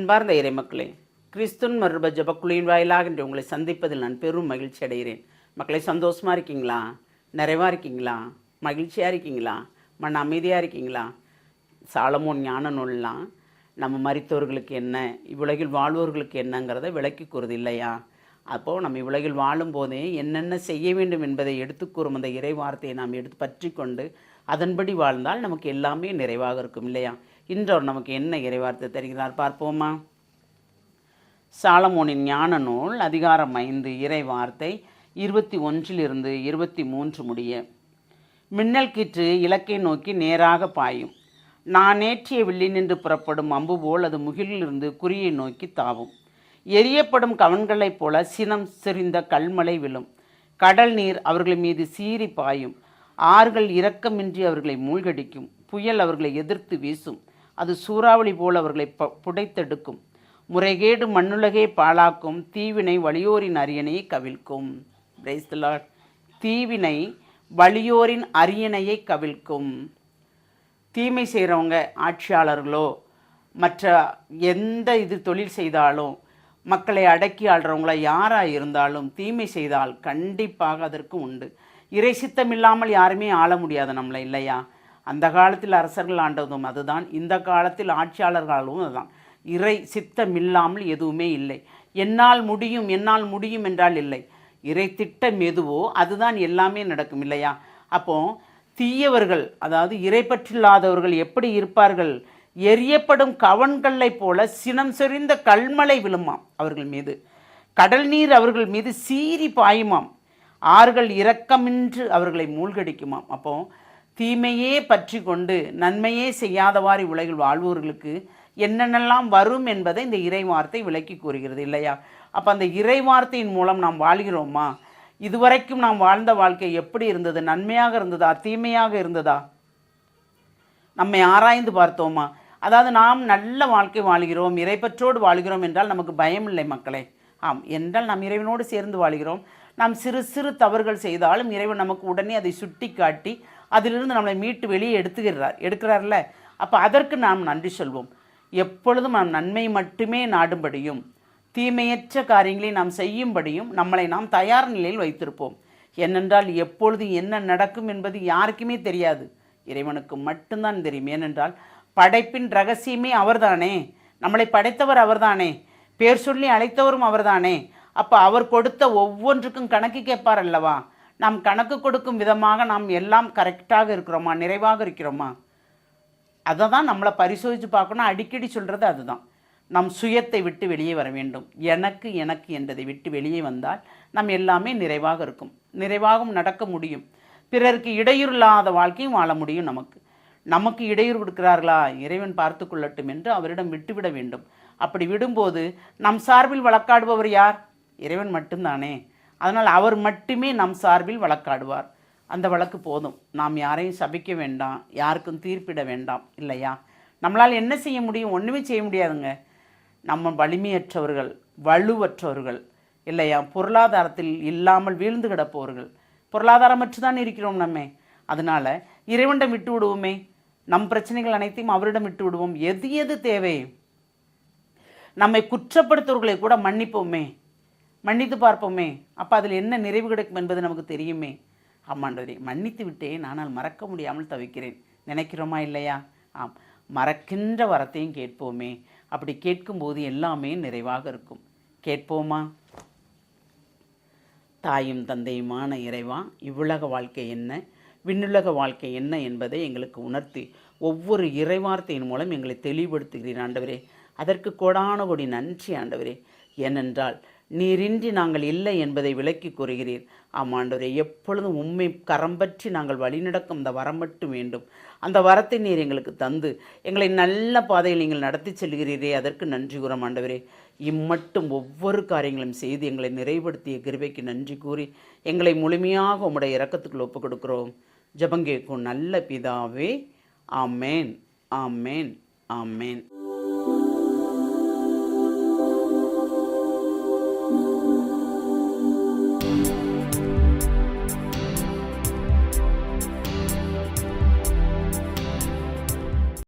அன்பார்ந்த இறைமக்களே, கிறிஸ்துவின் மறுப ஜபக்குழியின் வாயிலாக இன்று உங்களை சந்திப்பதில் நான் பெரும் மகிழ்ச்சி அடைகிறேன். மக்களை, சந்தோஷமாக இருக்கீங்களா? நிறைவாக இருக்கீங்களா? மகிழ்ச்சியாக இருக்கீங்களா? மன அமைதியாக இருக்கீங்களா? சாலமோன் ஞான நூல்லாம் நம்ம மரித்தவர்களுக்கு என்ன, இவ்வுலகில் வாழ்வோர்களுக்கு என்னங்கிறத விளக்கி கூறுது இல்லையா? அப்போது நம்ம இவ்வுலகில் வாழும்போதே என்னென்ன செய்ய வேண்டும் என்பதை எடுத்துக்கூறும் அந்த இறை வார்த்தையை நாம் எடுத்து பற்றி கொண்டு அதன்படி வாழ்ந்தால் நமக்கு எல்லாமே நிறைவாக இருக்கும் இல்லையா? இன்றவர் நமக்கு என்ன இறைவார்த்தை தருகிறார் பார்ப்போமா? சாலமோனின் ஞான நூல் அதிகாரம் 5 இறை வார்த்தை 21 23 முடிய. மின்னல் கீற்று இலக்கை நோக்கி நேராக பாயும். நான் ஏற்றிய வில்லினின்று புறப்படும் அம்பு போல் அது முகிலிலிருந்து குறியை நோக்கி தாவும். எரியப்படும் கவன்களைப் போல சினம் செறிந்த கல்மலை விழும். கடல் நீர் அவர்கள் மீது சீறி பாயும். ஆறுகள் இரக்கமின்றி அவர்களை மூழ்கடிக்கும். புயல் அவர்களை எதிர்த்து வீசும். அது சூறாவளி போல் அவர்களை புடைத்தெடுக்கும். முறைகேடு மண்ணுலகே பாழாக்கும். தீவினை வலியோரின் அரியணையை கவிழ்க்கும். Praise the Lord. தீவினை வலியோரின் அரியணையை கவிழ்க்கும். தீமை செய்கிறவங்க, ஆட்சியாளர்களோ மற்ற எந்த தொழில் செய்தாலும், மக்களை அடக்கி ஆள்றவங்கள யாராக இருந்தாலும் தீமை செய்தால் கண்டிப்பாக அதற்கு உண்டு. இறை சித்தம் இல்லாமல் யாருமே ஆள முடியாது நம்மளை இல்லையா? அந்த காலத்தில் அரசர்கள் ஆண்டதும் அதுதான், இந்த காலத்தில் ஆட்சியாளர்களும் அதுதான். இறை சித்தம் இல்லாமல் எதுவுமே இல்லை. என்னால் முடியும் என்னால் முடியும் என்றால் இல்லை. இறை திட்டம் எதுவோ அதுதான் எல்லாமே நடக்கும் இல்லையா? அப்போ தீயவர்கள், அதாவது இறை பற்றில்லாதவர்கள் எப்படி இருப்பார்கள்? எரியப்படும் கவன்களை போல சினம் செறிந்த கல்மலை விழுமாம் அவர்கள் மீது. கடல் நீர் அவர்கள் மீது சீறி பாயுமாம். ஆறுகள் இரக்கமின்றி அவர்களை மூழ்கடிக்குமாம். அப்போ தீமையே பற்றி கொண்டு நன்மையே செய்யாதவாறு உலகில் வாழ்வோர்களுக்கு என்னென்னலாம் வரும் என்பதை இந்த இறை வார்த்தை விளக்கி கூறுகிறது இல்லையா? அப்போ அந்த இறை வார்த்தையின் மூலம் நாம் வாழ்கிறோமா? இதுவரைக்கும் நாம் வாழ்ந்த வாழ்க்கை எப்படி இருந்தது? நன்மையாக இருந்ததா, தீமையாக இருந்ததா? நம்மை ஆராய்ந்து பார்த்தோமா? அதாவது நாம் நல்ல வாழ்க்கை வாழ்கிறோம், இறைப்பற்றோடு வாழ்கிறோம் என்றால் நமக்கு பயம் இல்லை மக்களே. ஆம், என்றால் நாம் இறைவனோடு சேர்ந்து வாழ்கிறோம். நாம் சிறு சிறு தவறுகள் செய்தாலும் இறைவன் நமக்கு உடனே அதை சுட்டி காட்டி அதிலிருந்து நம்மளை மீட்டு வெளியே எடுக்கிறார்ல. அப்போ அதற்கு நாம் நன்றி சொல்வோம். எப்பொழுதும் நாம் நன்மை மட்டுமே நாடும்படியும் தீமையற்ற காரியங்களை நாம் செய்யும்படியும் நம்மளை நாம் தயார் நிலையில் வைத்திருப்போம். ஏனென்றால் எப்பொழுது என்ன நடக்கும் என்பது யாருக்குமே தெரியாது, இறைவனுக்கு மட்டும்தான் தெரியும். ஏனென்றால் படைப்பின் ரகசியமே அவர்தானே. நம்மளை படைத்தவர் அவர்தானே. பேர் சொல்லி அழைத்தவரும் அவர்தானே. அப்போ அவர் கொடுத்த ஒவ்வொன்றுக்கும் கணக்கு கேட்பார் அல்லவா? நாம் கணக்கு கொடுக்கும் விதமாக நாம் எல்லாம் கரெக்டாக இருக்கிறோமா, நிறைவாக இருக்கிறோமா? அதை தான் நம்மளை பரிசோதித்து பார்க்கணும். அடிக்கடி சொல்கிறது அதுதான். நம் சுயத்தை விட்டு வெளியே வர வேண்டும். எனக்கு எனக்கு என்பதை விட்டு வெளியே வந்தால் நம் எல்லாமே நிறைவாக இருக்கும், நிறைவாகவும் நடக்க முடியும். பிறருக்கு இடையூறு இல்லாத வாழ்க்கையும் வாழ முடியும். நமக்கு இடையூறு கொடுக்கிறார்களா, இறைவன் பார்த்து கொள்ளட்டும் என்று அவரிடம் விட்டுவிட வேண்டும். அப்படி விடும்போது நம் சார்பில் வழக்காடுபவர் யார்? இறைவன் மட்டும்தானே. அதனால் அவர் மட்டுமே நம் சார்பில் வழக்காடுவார். அந்த வழக்கு போதும். நாம் யாரையும் சபிக்க வேண்டாம், யாருக்கும் தீர்ப்பிட வேண்டாம் இல்லையா? நம்மளால் என்ன செய்ய முடியும்? ஒன்றுமே செய்ய முடியாதுங்க. நம்ம வலிமையற்றவர்கள், வலுவற்றவர்கள் இல்லையா? பொருளாதாரத்தில் இல்லாமல் வீழ்ந்து கிடப்பவர்கள், பொருளாதாரமற்று தான் இருக்கிறோம் நம்ம. அதனால் இறைவனிடம் விட்டு விடுவோமே. நம் பிரச்சனைகள் அனைத்தையும் அவரிடம் விட்டு விடுவோம். எது எது தேவை, நம்மை குற்றப்படுத்துவர்களை கூட மன்னிப்போமே, மன்னித்து பார்ப்போமே. அப்போ அதில் என்ன நிறைவு கிடைக்கும் என்பது நமக்கு தெரியுமே. ஆமாண்டவரே, மன்னித்து விட்டேன், ஆனால் மறக்க முடியாமல் தவிக்கிறேன் நினைக்கிறோமா இல்லையா? ஆம், மறக்கின்ற வரத்தையும் கேட்போமே. அப்படி கேட்கும்போது எல்லாமே நிறைவாக இருக்கும். கேட்போமா? தாயும் தந்தையுமான இறைவா, இவ்வுலக வாழ்க்கை என்ன, விண்ணுலக வாழ்க்கை என்ன என்பதை எங்களுக்கு உணர்த்தி ஒவ்வொரு இறைவார்த்தையின் மூலம் எங்களை தெளிவுபடுத்துகிறீர் ஆண்டவரே. அதற்கு கோடான கோடி நன்றி ஆண்டவரே. ஏனென்றால் நீரின்றி நாங்கள் இல்லை என்பதை விளக்கி கூறுகிறீர். ஆமாண்டவரே, எப்பொழுதும் உம்மை கரம்பற்றி நாங்கள் வழிநடக்கும் அந்த வரம் மட்டும் வேண்டும். அந்த வரத்தை நீர் எங்களுக்கு தந்து எங்களை நல்ல பாதையில் நீங்கள் நடத்தி செல்கிறீரே, அதற்கு நன்றி கூறும் ஆண்டவரே. இம்மட்டும் ஒவ்வொரு காரியங்களும் செய்து எங்களை நிறைவுபடுத்திய கிருபைக்கு நன்றி கூறி எங்களை முழுமையாக உம்முடைய இரக்கத்துக்குள் ஒப்புக் கொடுக்கிறோம். ஜெபம் கேட்கும் நல்ல பிதாவே. ஆமேன், ஆமேன், ஆமேன்.